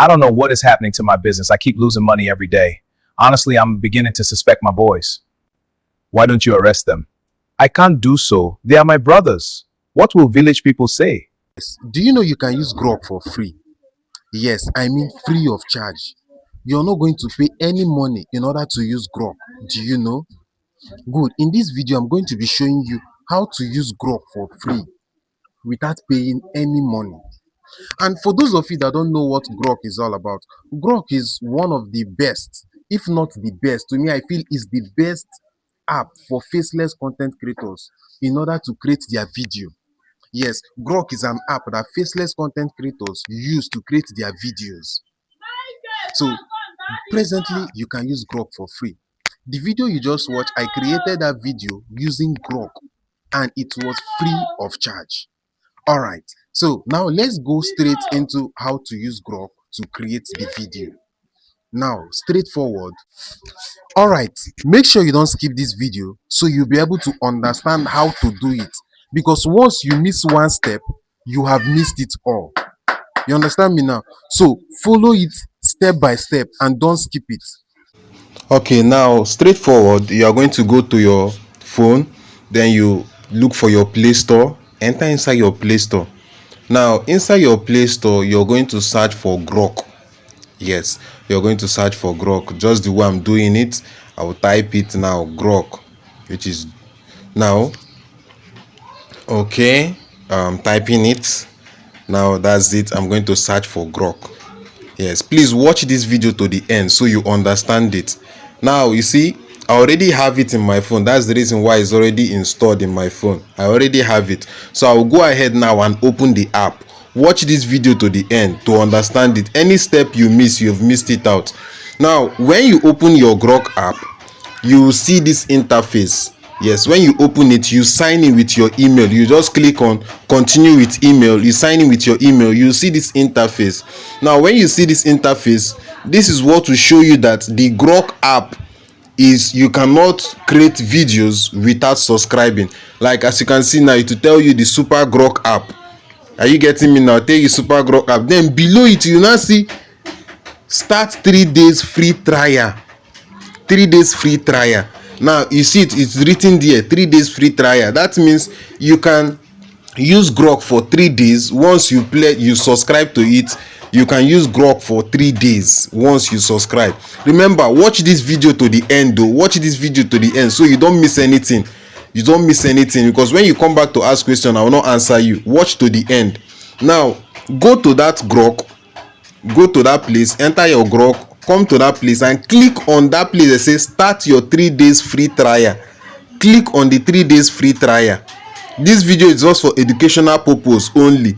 I don't know what is happening to my business. I keep losing money every day. Honestly, I'm beginning to suspect my boys. Why don't you arrest them? I can't do so. They are my brothers. What will village people say? Do you know you can use grok for free? Yes, I mean free of charge. You're not going to pay any money in order to use grok. Do you know? Good. In this video, I'm going to be showing you how to use grok for free without paying any money. And for those of you that don't know what grok is all about, grok is one of the best, if not the best. To me, I feel is the best app for faceless content creators in order to create their video. Yes, grok is an app that faceless content creators use to create their videos. So presently you can use grok for free. The video you just watched, I created that video using grok and it was free of charge. All right, so now let's go straight into how to use grok to create the video. Now, straightforward. All right, make sure you don't skip this video so you'll be able to understand how to do it, because once you miss one step, you have missed it all. You understand me now? So follow it step by step and don't skip it. Okay, now straightforward, you are going to go to your phone, then you look for your Play Store, enter inside your Play Store. Now, inside your Play Store, you're going to search for grok. Yes, you're going to search for grok. Just the way I'm doing it, I will type it now, grok, which is now. Okay, I'm typing it. Now that's it. I'm going to search for grok. Yes, please watch this video to the end so you understand it. Now you see, I already have it in my phone. That's the reason why it's already installed in my phone. I already have it. So I will go ahead now and open the app. Watch this video to the end to understand it. Any step you miss, you've missed it out. Now when you open your grok app, you will see this interface. Yes, when you open it, you sign in with your email. You just click on continue with email. You sign in with your email. You see this interface. Now when you see this interface, this is what will show you that the grok app is, you cannot create videos without subscribing. Like as you can see now, it will tell you the super grok app. Are you getting me now? Tell you super grok app. Then below it, you now see start 3 days free trial. 3 days free trial. Now you see it's written there, 3 days free trial. That means you can use grok for 3 days. Once you subscribe to it, you can use grok for 3 days once you subscribe. Remember, watch this video to the end though. Watch this video to the end so you don't miss anything. You don't miss anything, because when you come back to ask question, I will not answer you. Watch to the end. Now go to that grok, go to that place, enter your grok, come to that place and click on that place that says start your 3 days free trial. Click on the 3 days free trial. This video is just for educational purpose only.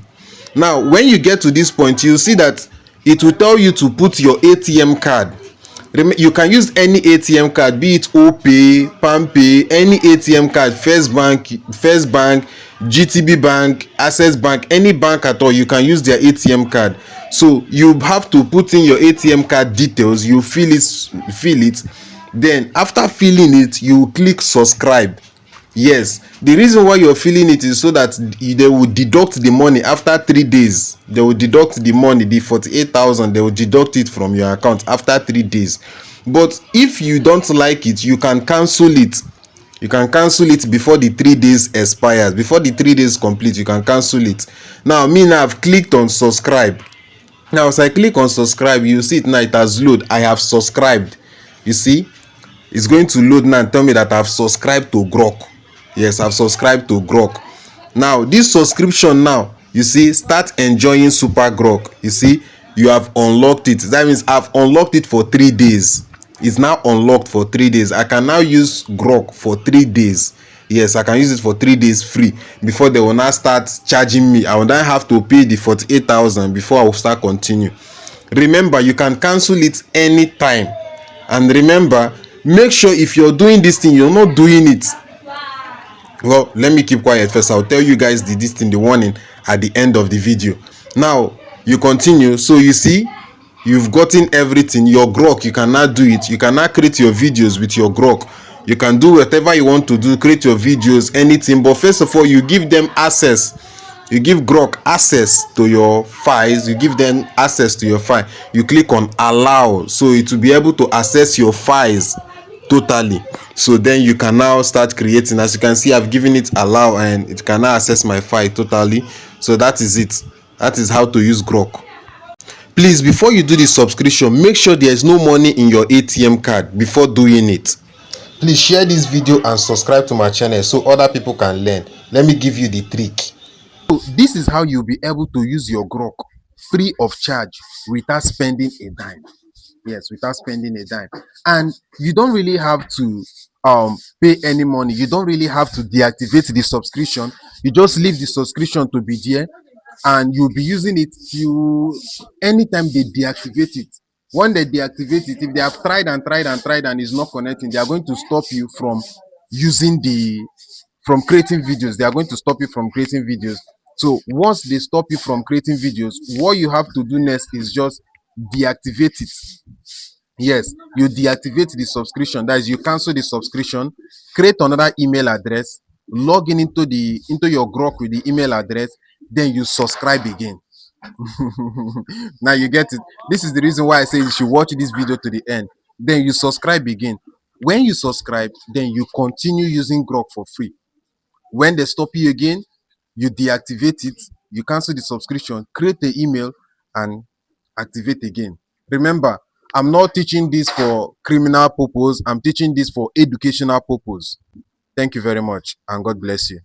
Now when you get to this point, you see that it will tell you to put your ATM card. You can use any ATM card, be it OPay, PalmPay, any ATM card, First Bank, GTB Bank, Access Bank, any bank at all. You can use their ATM card. So you have to put in your ATM card details. You fill it. Then after filling it, you click subscribe. Yes, the reason why you're filling it is so that they will deduct the money after 3 days. They will deduct the money, the 48,000. They will deduct it from your account after 3 days. But if you don't like it, you can cancel it. You can cancel it before the 3 days expires. Before the 3 days complete, you can cancel it. Now I've clicked on subscribe. Now as I click on subscribe, you see it now, it has loaded. I have subscribed. You see, it's going to load now and tell me that I've subscribed to grok. Yes, I've subscribed to grok. Now this subscription, now you see, start enjoying super grok. You see, you have unlocked it. That means I've unlocked it for 3 days. It's now unlocked for 3 days. I can now use grok for 3 days. Yes, I can use it for 3 days free before they will now start charging me. I will then have to pay the 48,000 before I will start continue. Remember, you can cancel it anytime. And remember, make sure if you're doing this thing, you're not doing it. Well, let me keep quiet first. I'll tell you guys the warning at the end of the video. Now you continue. So you see, you've gotten everything. Your grok, you can now do it. You can now create your videos with your grok. You can do whatever you want to do, create your videos, anything. But first of all, you give them access. you give grok access to your files, you give them access to your file, you click on allow, so it will be able to access your files totally. So then you can now start creating. As you can see, I've given it allow and it can now access my file totally. So that is it. That is how to use grok. Please, before you do the subscription, make sure there is no money in your atm card before doing it. Please share this video and subscribe to my channel so other people can learn. Let me give you the trick. So this is how you'll be able to use your grok free of charge without spending a dime. Yes, without spending a dime. And you don't really have to pay any money. You don't really have to deactivate the subscription. You just leave the subscription to be there, and you'll be using it till anytime they deactivate it. When they deactivate it, if they have tried and tried and tried and it's not connecting, they are going to stop you from using the from creating videos. They are going to stop you from creating videos. So once they stop you from creating videos, what you have to do next is just deactivate it. Yes, you deactivate the subscription. That is, you cancel the subscription, create another email address, log in into your grok with the email address, then you subscribe again. Now you get it. This is the reason why I say you should watch this video to the end. Then you subscribe again. When you subscribe, then you continue using grok for free. When they stop you again, you deactivate it, you cancel the subscription, create the email, and activate again. Remember, I'm not teaching this for criminal purpose. I'm teaching this for educational purpose. Thank you very much, and God bless you.